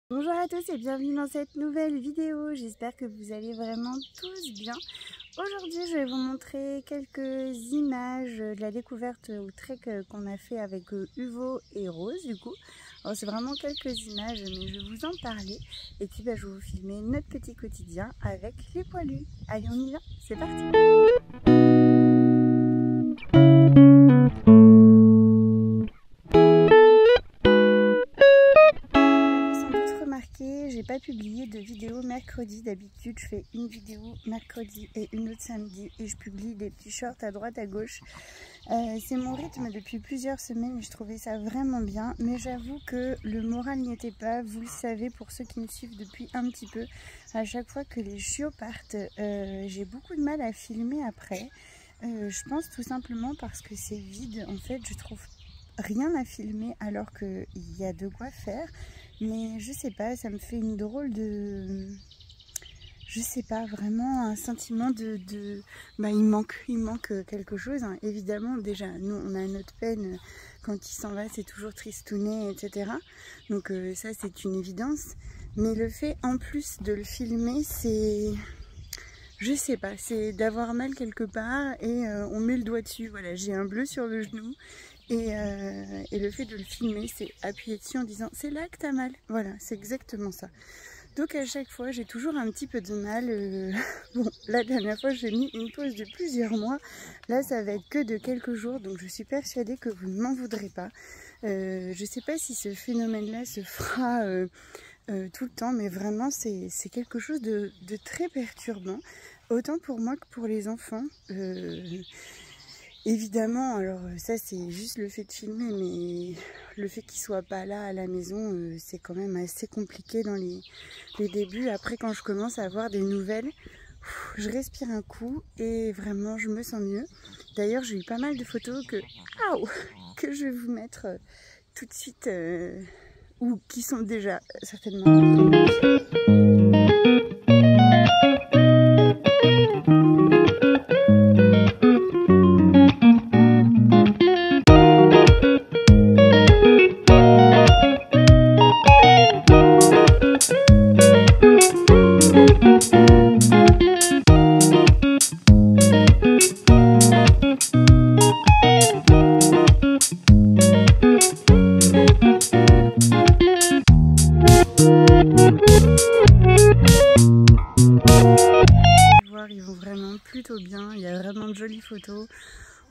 Bonjour à tous et bienvenue dans cette nouvelle vidéo, j'espère que vous allez vraiment tous bien. Aujourd'hui je vais vous montrer quelques images de la découverte au trek qu'on a fait avec Uvo et Rose du coup. Alors c'est vraiment quelques images mais je vais vous en parler et puis je vais vous filmer notre petit quotidien avec les poilus. Allez on y va, c'est parti! J'ai pas publié de vidéo mercredi. D'habitude je fais une vidéo mercredi et une autre samedi et je publie des petits shorts à droite à gauche. C'est mon rythme depuis plusieurs semaines et je trouvais ça vraiment bien, mais j'avoue que le moral n'y était pas. Vous le savez pour ceux qui me suivent depuis un petit peu, à chaque fois que les chiots partent j'ai beaucoup de mal à filmer après. Je pense tout simplement parce que c'est vide en fait, je trouve rien à filmer alors qu'il y a de quoi faire. Mais je sais pas, ça me fait une drôle de... Je sais pas, vraiment un sentiment bah, il manque quelque chose. Hein. Évidemment, déjà, nous, on a notre peine. Quand il s'en va, c'est toujours tristounet, etc. Donc ça, c'est une évidence. Mais le fait, en plus de le filmer, c'est... Je sais pas, c'est d'avoir mal quelque part et on met le doigt dessus. Voilà, j'ai un bleu sur le genou. Et le fait de le filmer, c'est appuyer dessus en disant c'est là que t'as mal. Voilà, c'est exactement ça. Donc à chaque fois, j'ai toujours un petit peu de mal. Bon, la dernière fois, j'ai mis une pause de plusieurs mois. Là, ça va être que de quelques jours. Donc je suis persuadée que vous ne m'en voudrez pas. Je sais pas si ce phénomène-là se fera tout le temps. Mais vraiment, c'est quelque chose de très perturbant. Autant pour moi que pour les enfants. Évidemment, alors ça c'est juste le fait de filmer, mais le fait qu'il soit pas là à la maison, c'est quand même assez compliqué dans les débuts. Après quand je commence à avoir des nouvelles, je respire un coup et vraiment je me sens mieux. D'ailleurs j'ai eu pas mal de photos que je vais vous mettre tout de suite, ou qui sont déjà certainement... Ils vont vraiment plutôt bien, il y a vraiment de jolies photos.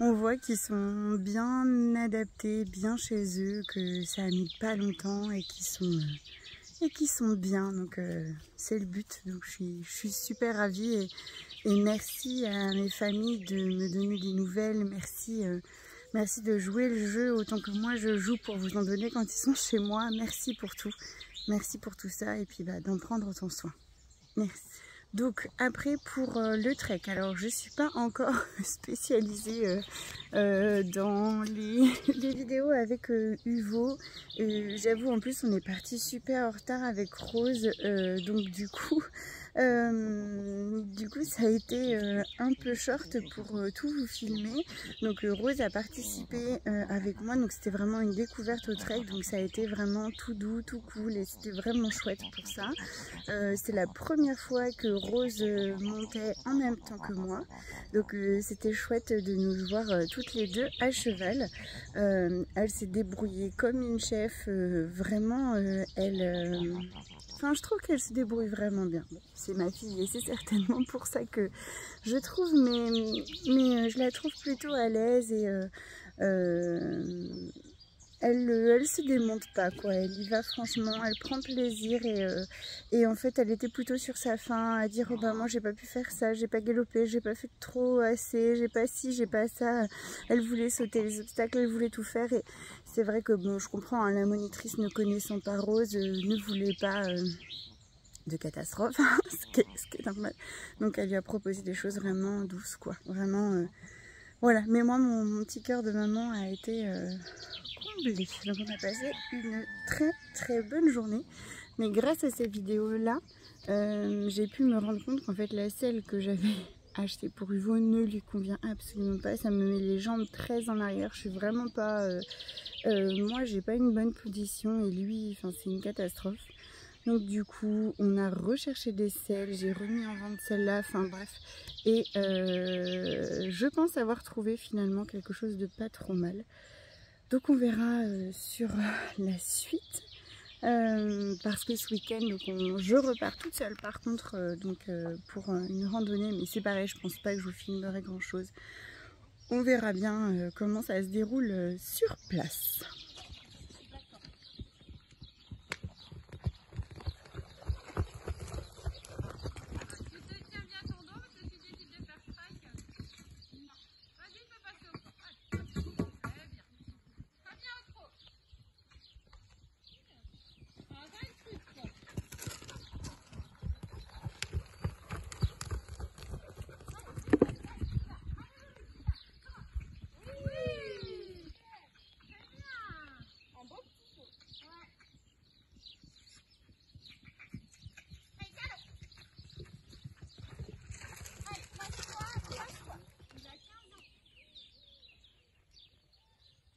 On voit qu'ils sont bien adaptés, bien chez eux, que ça a mis pas longtemps et qu'ils sont bien. Donc c'est le but. Donc je suis super ravie et merci à mes familles de me donner des nouvelles. Merci de jouer le jeu autant que moi je joue pour vous en donner quand ils sont chez moi. Merci pour tout. Merci pour tout ça et puis d'en prendre autant soin. Merci. Donc après pour le trek, alors je suis pas encore spécialisée dans les vidéos avec Uvo. J'avoue en plus on est parti super en retard avec Rose, donc du coup ça a été un peu short pour tout vous filmer. Donc Rose a participé avec moi, donc c'était vraiment une découverte au trek, donc ça a été vraiment tout doux, tout cool et c'était vraiment chouette pour ça. C'est la première fois que Rose montait en même temps que moi, donc c'était chouette de nous voir toutes les deux à cheval. Elle s'est débrouillée comme une chef, vraiment enfin, je trouve qu'elle se débrouille vraiment bien. Bon, c'est ma fille et c'est certainement pour ça que je trouve, mais je la trouve plutôt à l'aise et elle se démonte pas quoi, elle y va franchement, elle prend plaisir et en fait elle était plutôt sur sa faim à dire oh bah moi j'ai pas pu faire ça, j'ai pas galopé, j'ai pas fait trop assez, j'ai pas ci, j'ai pas ça. Elle voulait sauter les obstacles, elle voulait tout faire et c'est vrai que bon je comprends, hein, la monitrice ne connaissant pas Rose ne voulait pas de catastrophe, ce qui est normal. Donc elle lui a proposé des choses vraiment douces quoi, vraiment voilà. Mais moi mon petit cœur de maman a été comblé. Donc on a passé une très bonne journée. Mais grâce à ces vidéos là, j'ai pu me rendre compte qu'en fait la selle que j'avais achetée pour Uvo ne lui convient absolument pas. Ça me met les jambes très en arrière. Je suis vraiment pas... moi j'ai pas une bonne position et lui, enfin c'est une catastrophe. Donc du coup, on a recherché des selles, j'ai remis en vente celle-là, enfin bref. Et je pense avoir trouvé finalement quelque chose de pas trop mal. Donc on verra sur la suite. Parce que ce week-end, je repars toute seule par contre, pour une randonnée. Mais c'est pareil, je pense pas que je vous filmerai grand-chose. On verra bien comment ça se déroule sur place.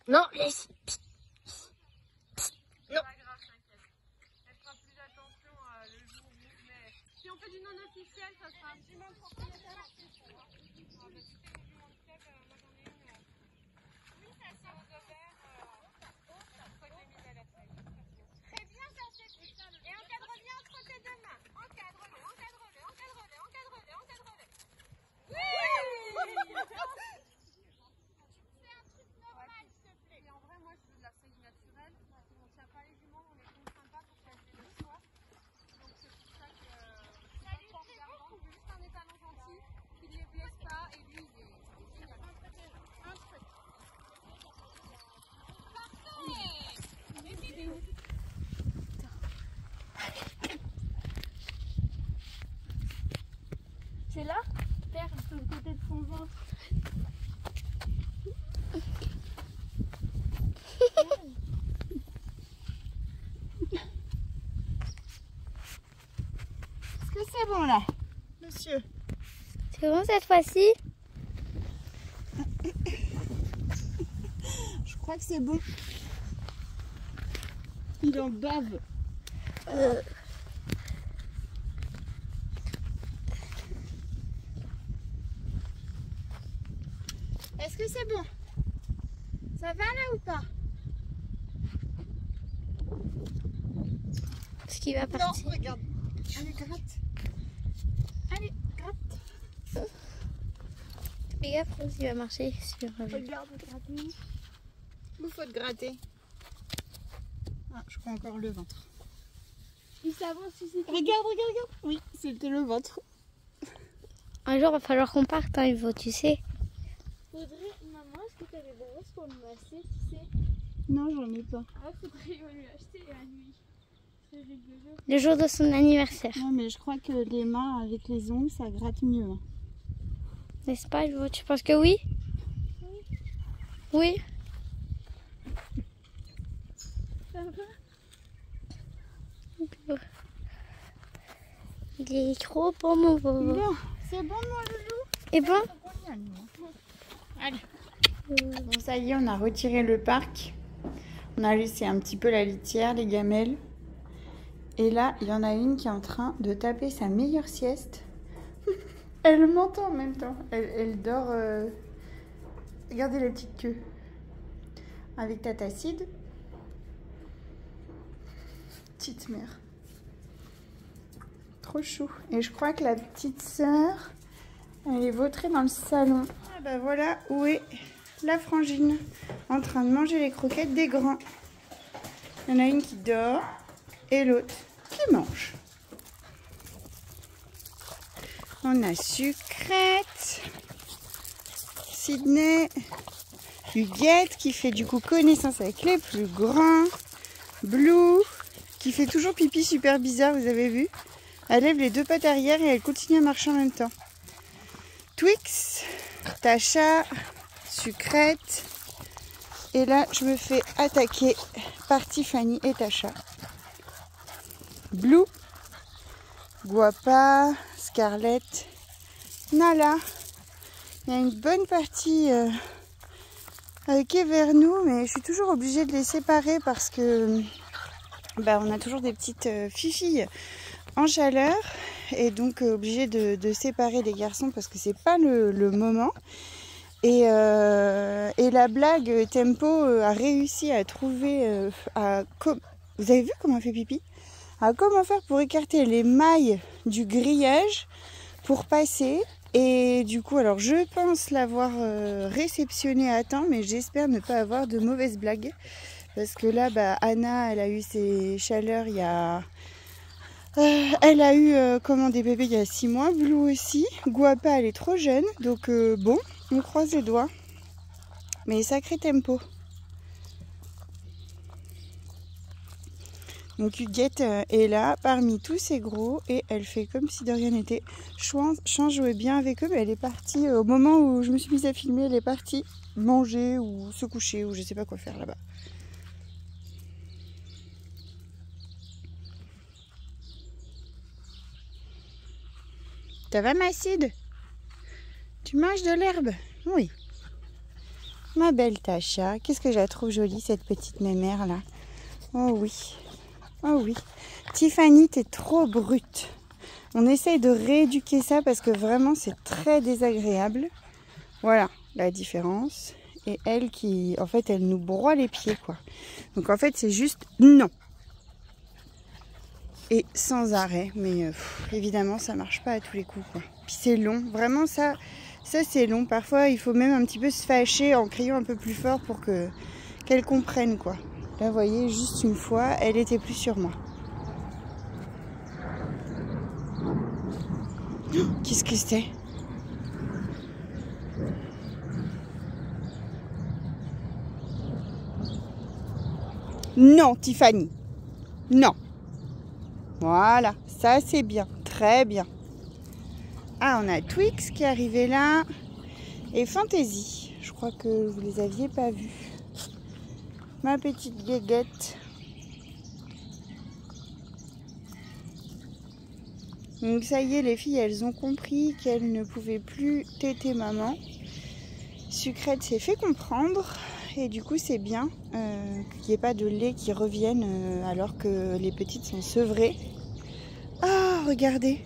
Non, laisse. Non. Pas grave, t'inquiète. Elle fera plus attention le jour où mais si on fait du non officiel, ça sera un petit peu propriétaire. Ah, bah, tu sais, les du handicap, moi j'en ai une. Oui, ça c'est aux ovaires. La fois que j'ai mise à la feuille. Très bien, ça c'est. Et encadre-le entre tes deux mains. Encadre-le, encadre-le, encadre-le, encadre-le, encadre-le. Oui. C'est là, Père, de l'autre côté de son ventre. Est-ce que c'est bon là, monsieur? C'est bon cette fois-ci? Je crois que c'est bon. Il en bave. Est-ce que c'est bon? Ça va là ou pas? Est-ce qu'il va partir? Non, regarde. Allez, gratte. Allez, gratte. Fais gaffe, il va marcher sur... Regarde, gratte-nous. Où faut te gratter? Ah, je crois encore le ventre. Il s'avance si c'est... Regarde, regarde, regarde. Oui, c'était le ventre. Un jour, il va falloir qu'on parte, hein, il faut, tu sais. Faudrait, maman, est-ce que tu as des brosses pour le masser, tu sais? Non, j'en ai pas. Ah, faudrait lui acheter la nuit. C'est rigolo. Le jour de son anniversaire. Non, mais je crois que les mains avec les ongles, ça gratte mieux. Hein. N'est-ce pas, tu penses que oui? Oui. Ça va? Il est trop bon, mon bobo. Bon, c'est bon, mon loulou? Et bon? Allez. Bon, ça y est, on a retiré le parc. On a laissé un petit peu la litière, les gamelles. Et là, il y en a une qui est en train de taper sa meilleure sieste. Elle m'entend en même temps. Elle dort... Regardez la petite queue. Avec Tatacide. Petite mère. Trop chou. Et je crois que la petite sœur, elle est vautrée dans le salon. Ah bah voilà où est la frangine. En train de manger les croquettes des grands. Il y en a une qui dort et l'autre qui mange. On a Sucrète, Sydney, Huguette qui fait du coup connaissance avec les plus grands, Blue qui fait toujours pipi super bizarre, vous avez vu? Elle lève les deux pattes arrière et elle continue à marcher en même temps. Twix, Tasha, Sucrète. Et là, je me fais attaquer par Tiffany et Tasha. Blue, Guapa, Scarlett, Nala. Il y a une bonne partie qui est vers nous, mais je suis toujours obligée de les séparer parce que bah, on a toujours des petites filles en chaleur et donc obligé de séparer les garçons parce que c'est pas le moment. Et la blague Tempo a réussi à trouver vous avez vu comment elle fait pipi? Comment faire pour écarter les mailles du grillage pour passer. Et du coup, alors je pense l'avoir réceptionné à temps, mais j'espère ne pas avoir de mauvaises blagues. Parce que là, bah, Anna, elle a eu ses chaleurs il y a... elle a eu des bébés il y a 6 mois. Blue aussi. Guapa, elle est trop jeune. Donc bon, on croise les doigts. Mais sacré Tempo. Donc Huguette est là parmi tous ces gros et elle fait comme si de rien n'était. Chouin jouait bien avec eux, mais elle est partie au moment où je me suis mise à filmer, elle est partie manger ou se coucher ou je sais pas quoi faire là-bas. Ça va Macide? Tu manges de l'herbe? Oui. Ma belle Tacha, qu'est-ce que je la trouve jolie cette petite mémère là. Oh oui. Oh oui, Tiffany, t'es trop brute. On essaye de rééduquer ça parce que vraiment c'est très désagréable. Voilà la différence. Et elle qui, en fait, elle nous broie les pieds quoi. Donc en fait c'est juste non. Et sans arrêt, mais évidemment ça marche pas à tous les coups quoi. Puis c'est long, vraiment ça c'est long. Parfois il faut même un petit peu se fâcher en criant un peu plus fort pour qu'elle comprenne quoi. Là, vous voyez, juste une fois, elle était plus sur moi. Oh, qu'est-ce que c'est? Non, Tiffany. Non. Voilà, ça c'est bien, très bien. Ah, on a Twix qui est arrivé là. Et Fantasy. Je crois que vous les aviez pas vus. Ma petite guéguette. Donc ça y est, les filles, elles ont compris qu'elles ne pouvaient plus téter maman. Sucrète s'est fait comprendre. Et du coup, c'est bien qu'il n'y ait pas de lait qui revienne alors que les petites sont sevrées. Ah, regardez,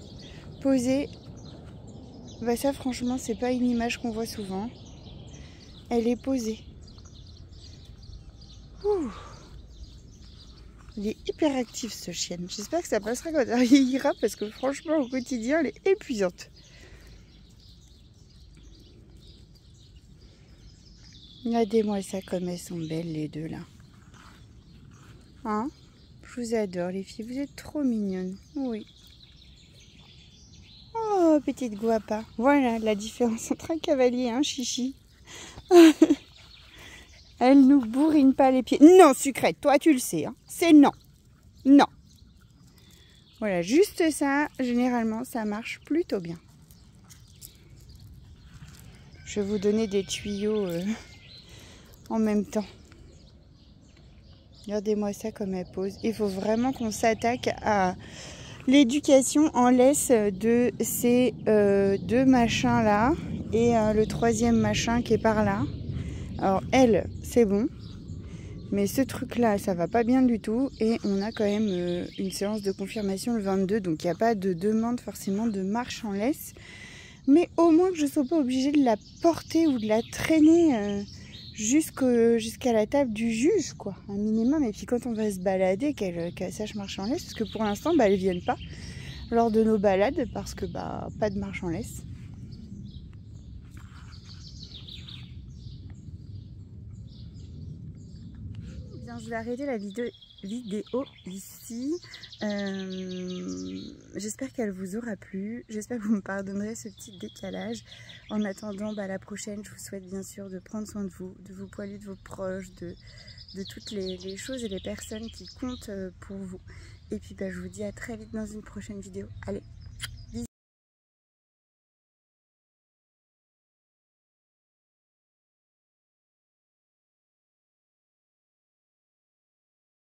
posée. Bah ça, franchement, c'est pas une image qu'on voit souvent. Elle est posée. Ouh. Il est hyper actif ce chien. J'espère que ça passera quand elle vieillira parce que franchement au quotidien elle est épuisante. Regardez-moi ça comme elles sont belles les deux là. Hein? Je vous adore les filles, vous êtes trop mignonnes. Oui. Oh petite guapa. Voilà la différence entre un cavalier et un chichi. Elle nous bourrine pas les pieds. Non, Sucrète, toi tu le sais. Hein. C'est non. Non. Voilà, juste ça, généralement, ça marche plutôt bien. Je vais vous donner des tuyaux en même temps. Regardez-moi ça comme elle pose. Il faut vraiment qu'on s'attaque à l'éducation en laisse de ces deux machins là et le troisième machin qui est par là. Alors elle, c'est bon, mais ce truc là, ça va pas bien du tout et on a quand même une séance de confirmation le 22, donc il n'y a pas de demande forcément de marche en laisse, mais au moins que je sois pas obligée de la porter ou de la traîner jusqu'à la table du juge, quoi, un minimum. Et puis quand on va se balader, qu'elle sache marcher en laisse, parce que pour l'instant, bah, elles viennent pas lors de nos balades parce que bah pas de marche en laisse. Je vais arrêter la vidéo ici. J'espère qu'elle vous aura plu. J'espère que vous me pardonnerez ce petit décalage. En attendant, la prochaine, je vous souhaite bien sûr de prendre soin de vos poilus, de vos proches, de toutes les choses et les personnes qui comptent pour vous. Et puis je vous dis à très vite dans une prochaine vidéo. Allez!